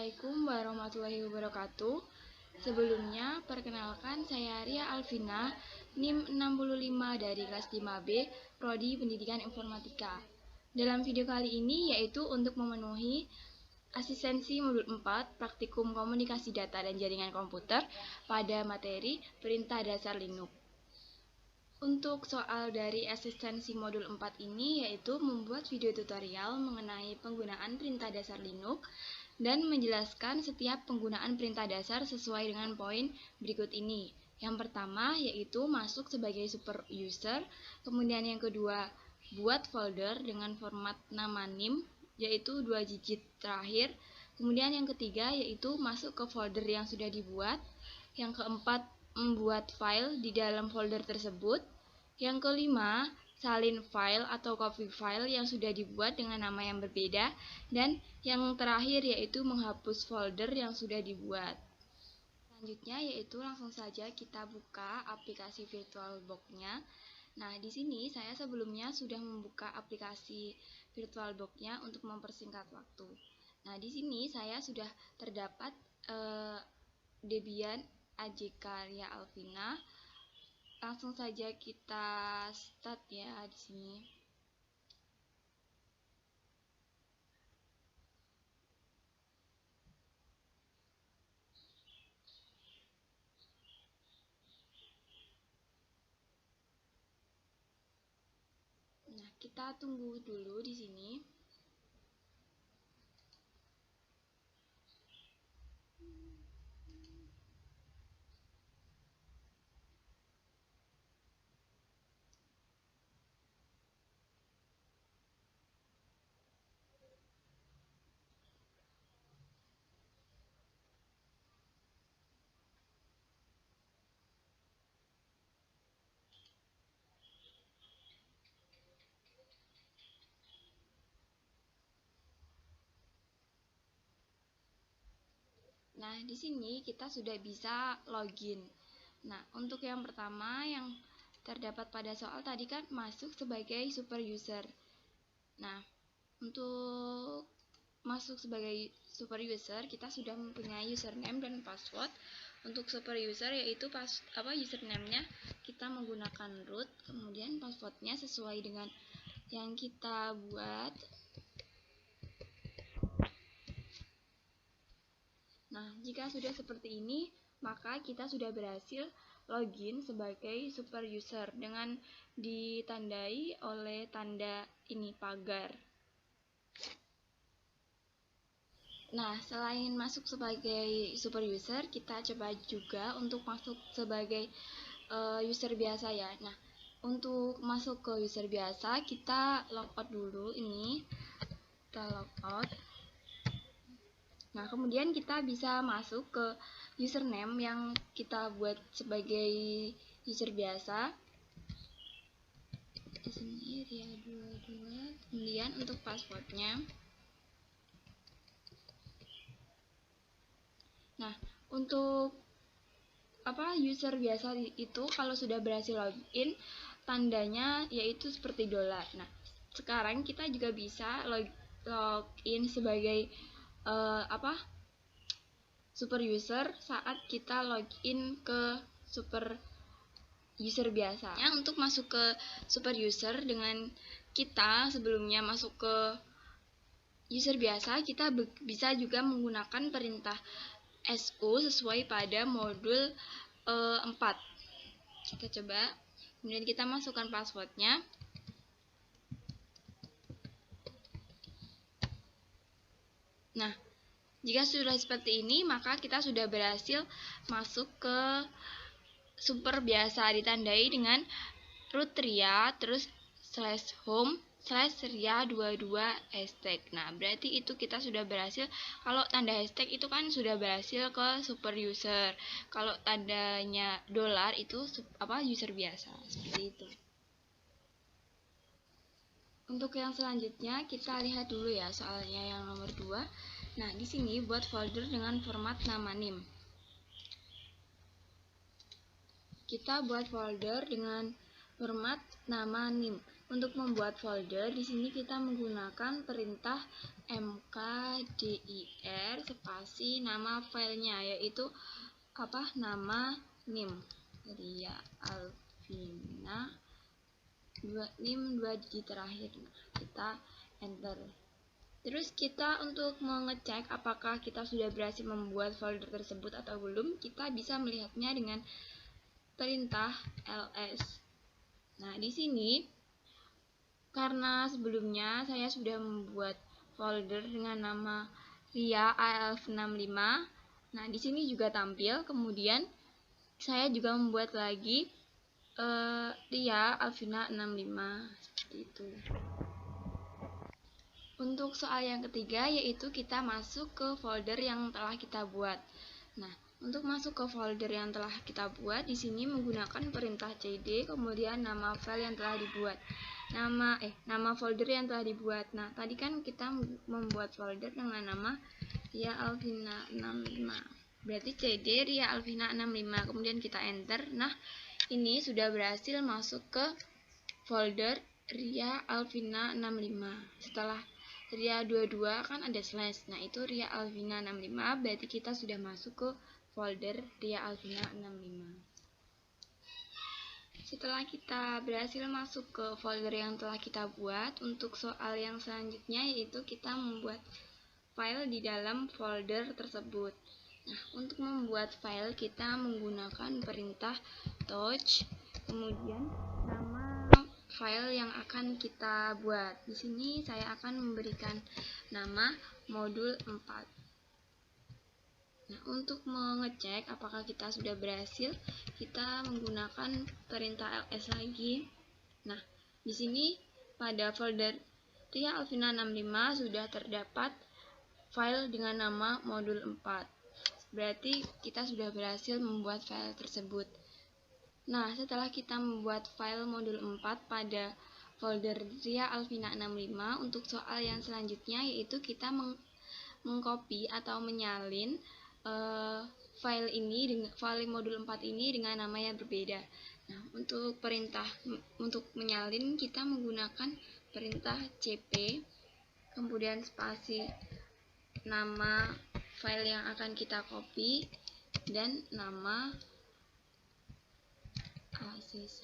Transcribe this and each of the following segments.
Assalamualaikum warahmatullahi wabarakatuh. Sebelumnya, perkenalkan saya Ria Alvina, NIM 65 dari kelas 5B, Prodi Pendidikan Informatika. Dalam video kali ini yaitu untuk memenuhi asistensi modul 4 Praktikum Komunikasi Data dan Jaringan Komputer pada materi Perintah Dasar Linux. Untuk soal dari asistensi modul 4 ini yaitu membuat video tutorial mengenai penggunaan perintah dasar Linux dan menjelaskan setiap penggunaan perintah dasar sesuai dengan poin berikut ini. Yang pertama yaitu masuk sebagai super user, kemudian yang kedua buat folder dengan format nama NIM yaitu 2 digit terakhir, kemudian yang ketiga yaitu masuk ke folder yang sudah dibuat, yang keempat membuat file di dalam folder tersebut, yang kelima salin file atau copy file yang sudah dibuat dengan nama yang berbeda, dan yang terakhir yaitu menghapus folder yang sudah dibuat. Selanjutnya yaitu langsung saja kita buka aplikasi VirtualBox-nya. Nah, di sini saya sebelumnya sudah membuka aplikasi VirtualBox-nya untuk mempersingkat waktu. Nah, di sini saya sudah terdapat Debian AJK Ria Alvina. Langsung saja kita start ya di sini. Nah, kita tunggu dulu di sini. Nah, di sini kita sudah bisa login. Nah, untuk yang pertama yang terdapat pada soal tadi kan masuk sebagai super user. Nah, untuk masuk sebagai super user kita sudah mempunyai username dan password. Untuk super user yaitu username-nya kita menggunakan root, kemudian passwordnya sesuai dengan yang kita buat. Nah, jika sudah seperti ini, maka kita sudah berhasil login sebagai super user dengan ditandai oleh tanda ini pagar. Nah, selain masuk sebagai super user, kita coba juga untuk masuk sebagai user biasa ya. Nah, untuk masuk ke user biasa, kita logout dulu ini. Kita logout. Nah, kemudian kita bisa masuk ke username yang kita buat sebagai user biasa. Di sini Ria22. Kemudian untuk passwordnya. Nah, untuk user biasa itu kalau sudah berhasil login, tandanya yaitu seperti dolar. Nah, sekarang kita juga bisa login sebagai super user saat kita login ke super user biasa. Ya, untuk masuk ke super user dengan kita sebelumnya masuk ke user biasa, kita bisa juga menggunakan perintah su sesuai pada modul 4. Kita coba, kemudian kita masukkan passwordnya. Nah, jika sudah seperti ini, maka kita sudah berhasil masuk ke super biasa, ditandai dengan root Ria, terus /home /Ria22 hashtag. Nah, berarti itu kita sudah berhasil. Kalau tanda hashtag itu kan sudah berhasil ke super user. Kalau tandanya dolar itu user biasa. Seperti itu. Untuk yang selanjutnya kita lihat dulu ya soalnya yang nomor 2. Nah, di sini buat folder dengan format nama NIM. Kita buat folder dengan format nama NIM. Untuk membuat folder, di sini kita menggunakan perintah mkdir spasi nama filenya, yaitu nama nim Ria Alvina nim 2 digit terakhir. Nah, kita enter. Terus kita untuk mengecek apakah kita sudah berhasil membuat folder tersebut atau belum, kita bisa melihatnya dengan perintah ls. Nah, di sini karena sebelumnya saya sudah membuat folder dengan nama Ria ALF65. Nah, di sini juga tampil. Kemudian saya juga membuat lagi Ria Alvina 65 seperti itu. Untuk soal yang ketiga, yaitu kita masuk ke folder yang telah kita buat. Nah, untuk masuk ke folder yang telah kita buat, di sini menggunakan perintah cd, kemudian nama file yang telah dibuat, nama folder yang telah dibuat. Nah, tadi kan kita membuat folder dengan nama Ria Alvina 65. Berarti cd Ria Alvina 65, kemudian kita enter. Nah, ini sudah berhasil masuk ke folder Ria Alvina 65. Setelah Ria 22 kan ada slash. Nah, itu Ria Alvina 65, berarti kita sudah masuk ke folder Ria Alvina 65. Setelah kita berhasil masuk ke folder yang telah kita buat, untuk soal yang selanjutnya yaitu kita membuat file di dalam folder tersebut. Nah, untuk membuat file kita menggunakan perintah touch, kemudian nama file yang akan kita buat. Di sini saya akan memberikan nama modul 4. Nah, untuk mengecek apakah kita sudah berhasil, kita menggunakan perintah ls lagi. Nah, di sini pada folder Ria Alvina 65 sudah terdapat file dengan nama modul 4. Berarti kita sudah berhasil membuat file tersebut. Nah, setelah kita membuat file modul 4 pada folder Ria Alvina 65, untuk soal yang selanjutnya yaitu kita mengcopy atau menyalin file modul 4 ini dengan nama yang berbeda. Nah, untuk menyalin kita menggunakan perintah cp, kemudian spasi nama file yang akan kita copy dan nama acc,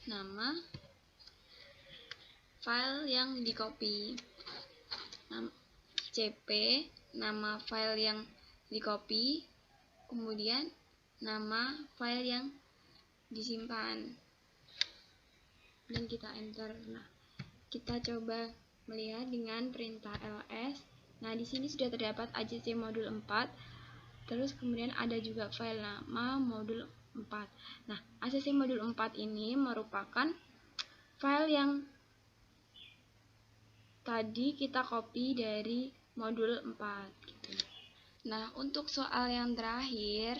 nama file yang di copy, cp nama file yang di copy, kemudian nama file yang disimpan, dan kita enter. Nah, kita coba melihat dengan perintah ls. Nah, di sini sudah terdapat acc modul 4. Terus kemudian ada juga file nama modul 4. Nah, acc modul 4 ini merupakan file yang tadi kita copy dari modul 4 gitu. Nah, untuk soal yang terakhir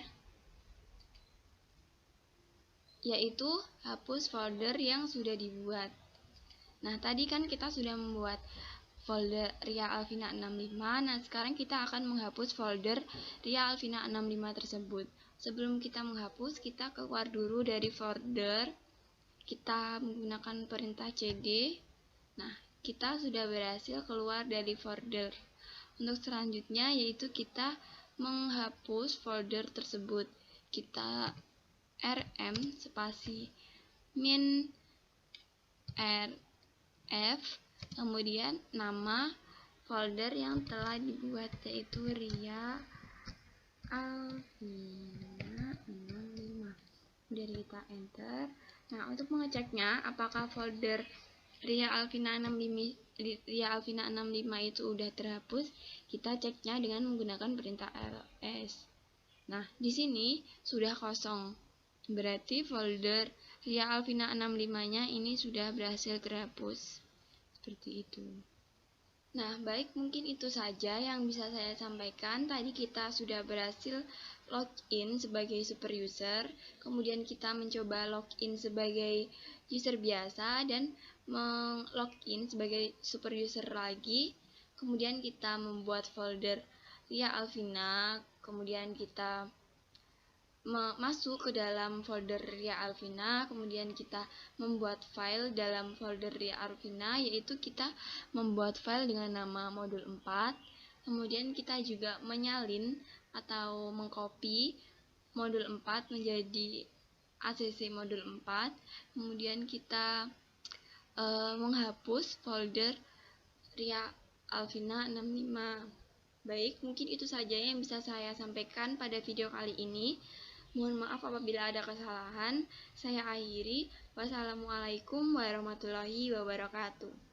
yaitu hapus folder yang sudah dibuat. Nah, tadi kan kita sudah membuat folder Ria Alvina 65. Nah, sekarang kita akan menghapus folder Ria Alvina 65 tersebut. Sebelum kita menghapus, kita keluar dulu dari folder. Kita menggunakan perintah cd. Nah, kita sudah berhasil keluar dari folder. Untuk selanjutnya yaitu kita menghapus folder tersebut. Kita rm spasi min rf, kemudian nama folder yang telah dibuat yaitu Ria Alvina 65. Kemudian kita enter. Nah, untuk mengeceknya apakah folder Ria Alvina 65 itu udah terhapus, kita ceknya dengan menggunakan perintah ls. Nah, di sini sudah kosong. Berarti folder Ria Alvina 65-nya ini sudah berhasil terhapus. Seperti itu. Nah, baik, mungkin itu saja yang bisa saya sampaikan. Tadi kita sudah berhasil login sebagai super user, kemudian kita mencoba login sebagai user biasa dan login sebagai super user lagi. Kemudian kita membuat folder Ria Alvina, kemudian kita masuk ke dalam folder Ria Alvina, kemudian kita membuat file dalam folder Ria Alvina, yaitu kita membuat file dengan nama modul 4. Kemudian kita juga menyalin atau mengcopy modul 4 menjadi ACC modul 4. Kemudian kita menghapus folder Ria Alvina 65. Baik, mungkin itu saja yang bisa saya sampaikan pada video kali ini. Mohon maaf apabila ada kesalahan. Saya akhiri. Wassalamualaikum warahmatullahi wabarakatuh.